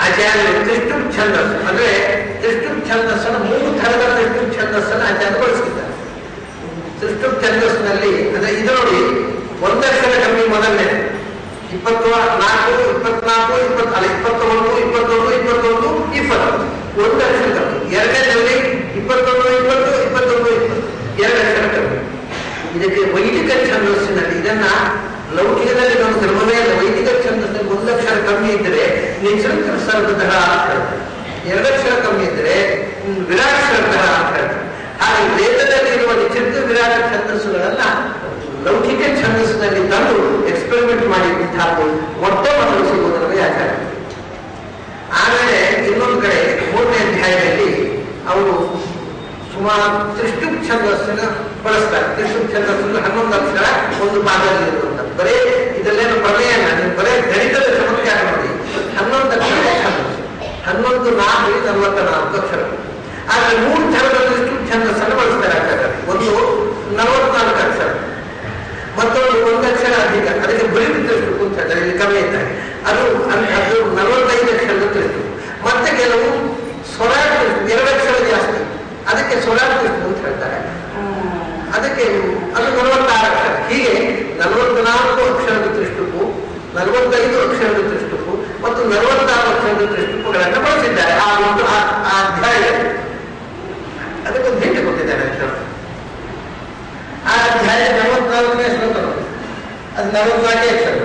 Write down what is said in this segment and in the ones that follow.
ಆಚಾರ್ಯರು ತ್ರಿಷ್ಟುಪ್ ಛಂದಸ್ಸು ಅಂದ್ರೆ ತ್ರಿಷ್ಟುಪ್ ಛಂದಸ್ಸನ್ನು 3 ಥರದ ತ್ರಿಷ್ಟುಪ್ ಛಂದಸ್ಸನ್ನು ಆಚಾರ್ಯ ಬಳಸಿದ್ದಾರೆ. ತ್ರಿಷ್ಟುಪ್ ಛಂದಸ್ಸಿನಲ್ಲಿ ಅಂದ್ರೆ ಇದು ನೋಡಿ, ಒಂದಕ್ಷರ ಕಮ್ಮಿ ಮೊದಲನೇ 24, 24, 21, 21, 21, 20 ಒಂದು ಅಕ್ಷರ ಕಮ್ಮಿ. ಎರಡನೇದಲ್ಲಿ 21, 20, 21, 20 2 ಅಕ್ಷರ ಕಮ್ಮಿ. ಇದಕ್ಕೆ ವೈದಿಕ ಛಂದಸ್ಸಿನಲ್ಲಿ ಇದನ್ನ ಲೌಕಿಕದಲ್ಲಿ ನಾವು ಧರ್ಮವೇ ಅಲ್ಲ, ವೈದಿಕ ಛಂದಸ್ಸಿನಲ್ಲಿ 1 ಅಕ್ಷರ ಕಮ್ಮಿ ಇದ್ರೆ ನಿಸೃತ ಸರ್ವತಃ ಅಂತ ಹೇಳ್ತಾರೆ, 2 ಅಕ್ಷರ ಕಮ್ಮಿ ಇದ್ರೆ ವಿರಾಟ್ ಸರ್ವತಃ ಅಂತ ಹೇಳ್ತಾರೆ. ಹಾಗೆ ವೇದದಲ್ಲಿ ಇರುವ ನಿಶ್ಚಿತ ವಿರಾಟ ಛಂದಸ್ಸುಗಳನ್ನ ಲೌಕಿಕ ಛಂದಸ್ಸಿನಲ್ಲಿ ತಂದು ಎಕ್ಸ್ಪೆರಿಮೆಂಟ್ ಮಾಡಿದ್ದು ಮೊಟ್ಟ ಮೊದಲು ಸಿಗುವುದು ನಮಗೆ ಆಚಾರ. ಆಮೇಲೆ ಇನ್ನೊಂದು ಕಡೆ 3ನೇ ಅಧ್ಯಾಯದಲ್ಲಿ ಅವರು ಸುಮಾರು ತ್ರಿಷ್ಟುಪ್ ಛಂದಸ್ಸನ್ನು ಬಳಸ್ತಾರೆ. ತ್ರಿಷ್ಟುಪ್ ಛಂದಸ್ಸನ್ನು 11 ಅಕ್ಷರ ಒಂದು ಪಾದದಲ್ಲಿ ಇರುವಂಥದ್ದು. ಬರೇ ಇದಲ್ಲೇನು ಪ್ರಮೇಯನ, ನೀವು ಬರೇ ಗಣಿತದ ಚಮತ್ಕಾರ ನೋಡಿ, 11 ಅಕ್ಷರ ಛಂದಸ್ಸು, 11, 4, 44 ಅಕ್ಷರ. ಆದ್ರೆ 3 ಥರದ ತ್ರಿಷ್ಟುಪ್ ಛಂದಸ್ಸನ್ನು ಬಳಸ್ತಾರೆ ಆಚಾರ್ಯರು. ಒಂದು 44 ಅಕ್ಷರ, ಮತ್ತೊಂದು 1 ಅಕ್ಷರ ಅಧಿಕ, ಅದಕ್ಕೆ ಬರೀ ತ್ರಿಷ್ಟುಪ್ ಅಂತ ಹೇಳ್ತಾರೆ, ಇಲ್ಲಿ ಕಮ್ಮಿ ಇದ್ದಾರೆ. ಅದು 45 ಅಕ್ಷರದ ತ್ರಿಷ್ಟುಪ್. ಮತ್ತೆ ಕೆಲವು ಸ್ವರ 2 ಅಕ್ಷರ ಜಾಸ್ತಿ, ಅದಕ್ಕೆ ಸ್ವರ ತ್ರಿಷ್ಟುಪ್ ಅಂತ ಹೇಳ್ತಾರೆ. ಅದಕ್ಕೆ ಅದು 46 ಅಕ್ಷರ. ಹೀಗೆ 44 ಅಕ್ಷರದ ತ್ರಿಷ್ಟುಪು, 45 ಅಕ್ಷರದ ತ್ರಿಷ್ಟುಪು ಮತ್ತು 46 ಅಕ್ಷರದ ತ್ರಿಷ್ಟುಪುಗಳನ್ನು ಬಳಸಿದ್ದಾರೆ ಆ ಒಂದು ಅಧ್ಯಾಯದಲ್ಲಿ. ಅದಕ್ಕೊಂದು ಹಿಂದೆ ಕೊಟ್ಟಿದ್ದಾರೆ ಅಕ್ಷರ. ಆ ಅಧ್ಯಾಯ 44ನೇ ಶ್ಲೋಕ ನೋಡಿ, ಅದು 44 ಅಕ್ಷರ.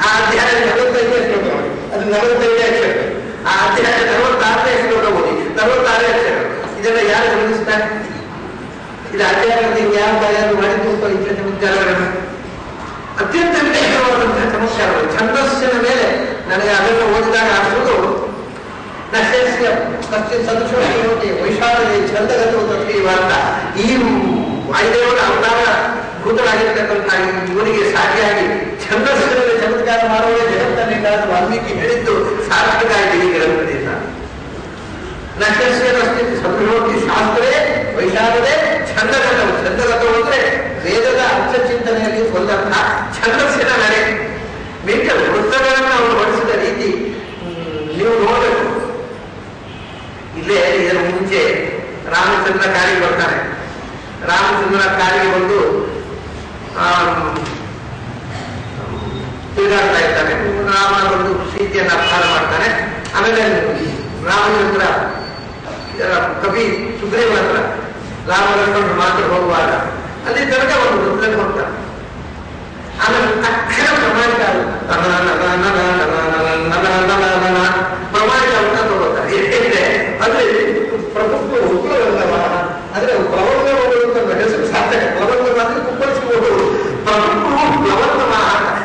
ಆ ಅಧ್ಯಾಯ 45ನೇ ಶ್ಲೋಕ ನೋಡಿ, ಅದು 45 ಅಕ್ಷರ. ಆ ಅಧ್ಯಾಯ 46ನೇ ಶ್ಲೋಕ ಓದಿ, 46 ಅಕ್ಷರ. ಇದೆಲ್ಲ ಯಾರು ಗಮನಿಸ್ತಾರೆ? ಇದು ಆಚಾರ್ಯರಿಗೆ ಯಾವ ಕಾರ್ಯವನ್ನು ಮಾಡಿದ್ದು ಇಂಥ ಚಮತ್ಕಾರಗಳನ್ನು, ಅತ್ಯಂತ ವಿಶೇಷವಾದಂತಹ ಚಮತ್ಕಾರಗಳು. ಛಂದಸ್ಸಿನ ಮೇಲೆ ನನಗೆ ಅದನ್ನು ಓದಿದಾಗ ಅನಿಸುವುದು ನಶ್ಯಸ್ಯ ಕಶ್ಚಿತ್ ಸದೃಶೋಪಿ ಹೋಗಿ ವೈಶಾಲ್ಯ ಛಂದಗತೋ ತಥೈವ ಅಂತ ಈ ವಾಯುದೇವರ ಅವತಾರ ಭೂತರಾಗಿರ್ತಕ್ಕಂಥ ಇವರಿಗೆ ಸಾಟಿಯಾಗಿ ಛಂದಸ್ಸಿನಲ್ಲಿ ಚಮತ್ಕಾರ ಮಾಡುವ ಜಗತ್ತನ್ನಿಂದ ವಾಲ್ಮೀಕಿ ಹೇಳಿದ್ದು ಸಾರ್ಥಕ ಆಗಿ ಈ ಗ್ರಂಥದಿಂದ. ನಶ್ಯಸ್ಯ ಕಶ್ಚಿತ್ ಸದೃಶೋಪಿ ಶಾಸ್ತ್ರೇ ವೈಶಾಲ್ಯದೇ ಛಂದಗತವು. ಛಂದಗತವು ಅಂದ್ರೆ ವೇದದ ಅರ್ಥ ಚಿಂತನೆಯಲ್ಲಿ ಒಂದರ್ಥ, ಛಂದಸ್ಸಿನ ನಡೆ ಮಿಕ್ಕ ವೃತ್ತಗಳನ್ನು ಅವರು ಬಳಸಿದ ರೀತಿ ನೀವು ನೋಡಬೇಕು. ಇಲ್ಲೇ ಇದರ ಮುಂಚೆ ರಾಮಚಂದ್ರ ಕಾರಿಗೆ ಬರ್ತಾನೆ. ರಾಮಚಂದ್ರ ಕಾರಿಗೆ ಬಂದು ತಿರುಗಾಡ್ತಾ ಇರ್ತಾನೆ. ರಾಮ ಬಂದು ಸೀತೆಯನ್ನು ಅಪಹಾರ ಮಾಡ್ತಾನೆ. ಆಮೇಲೆ ರಾಮಚಂದ್ರ ಕವಿ ಸುಗ್ರೀವನ ಹತ್ರ ರಾಮಲಕ್ಷ್ಮಣ ಮಾತ್ರ ಹೋಗುವಾಗ ಅಲ್ಲಿ ತನಕ ಒಂದು ವೃತ್ತದಲ್ಲಿ ಹೋಗ್ತಾನೆ. ಆಮೇಲೆ ತಕ್ಷಣ ಪ್ರಮಾಣಿಕ ಪ್ರಮಾಣಿಕ ಅಂತ ತಗೋತಾರೆ. ಏಕೆಂದ್ರೆ ಅಂದ್ರೆ ಪ್ರಭುತ್ವ ಉಗ್ರವಲ್ಲವ, ಅಂದ್ರೆ ಪ್ರಬಂಧ ಹೋಗುವಂತ ಹೆಸರು ಸಾರ್ಥಕ. ಪ್ರಬಂಧ ಮಾತ್ರ ಕುಪ್ಪಳಿಸಿಕೊಂಡು ಪ್ರಭುತ್ವ ಪ್ಲವಂತ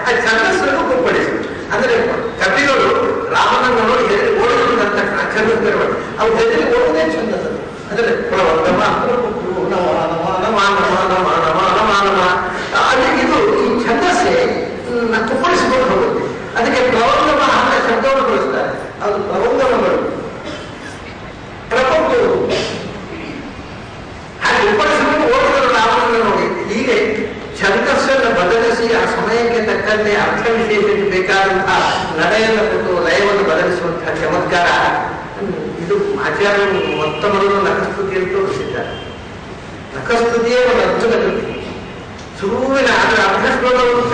ಆ ಛಂದಸ್ಸನ್ನು ಕುಪ್ಪಳಿಸಿ. ಅಂದ್ರೆ ಕವಿಗಳು ರಾಮನನ್ನು ನೋಡಿ ಹೆದರಿ ಓಡಿಸುವಂತ ಛಂದಸ್ಸರು ಅವ್ರು ಹೆದರಿ ಓಡುವುದೇ ಛಂದಸ್ಸು. ಅಂದ್ರೆ ಪ್ಲವಂತಮ ಅಲ್ಲಿ ಇದು ಈ ಛಂದಸ್ಸೆ ಕುಪ್ಪಳಿಸಿಕೊಂಡು ಹೋಗುತ್ತೆ. ಅದಕ್ಕೆ ಪ್ರಬಂಧಮ ಅಂತ ಶಬ್ದವನ್ನು ಬಳಸ್ತಾರೆ. ಅದು ಪ್ರಬಂಧಮಗಳು ಪ್ರಪಂಚ ಹಾಗೆ ಉಪಡಿಸಿಕೊಂಡು ಓಡಿದರು ರಾಮನನ್ನು ನೋಡಿ. ಹೀಗೆ ಛಂದಸ್ಸನ್ನು ಬದಲಿಸಿ ಆ ಸಮಯಕ್ಕೆ ತಕ್ಕಂತೆ ಅರ್ಥ ವಿಶೇಷಕ್ಕೆ ಬೇಕಾದಂತಹ ನಡೆಯನ್ನು ಕೊಟ್ಟು ಲಯವನ್ನು ಬದಲಿಸುವಂತಹ ಚಮತ್ಕಾರ ಇದು ಆಚಾರ್ಯರು ಮೊತ್ತ ಮೊದಲು ನಖಸ್ತುತಿಯನ್ನು ತೋರಿಸಿದ್ದಾರೆ. ನಖಸ್ತುತಿಯೇ ಒಂದು ಅದ್ಭುತ ಕೃತಿ. ಶುರುವಿನ ಅದರ ಅರ್ಥ ಶ್ಲೋಕವನ್ನು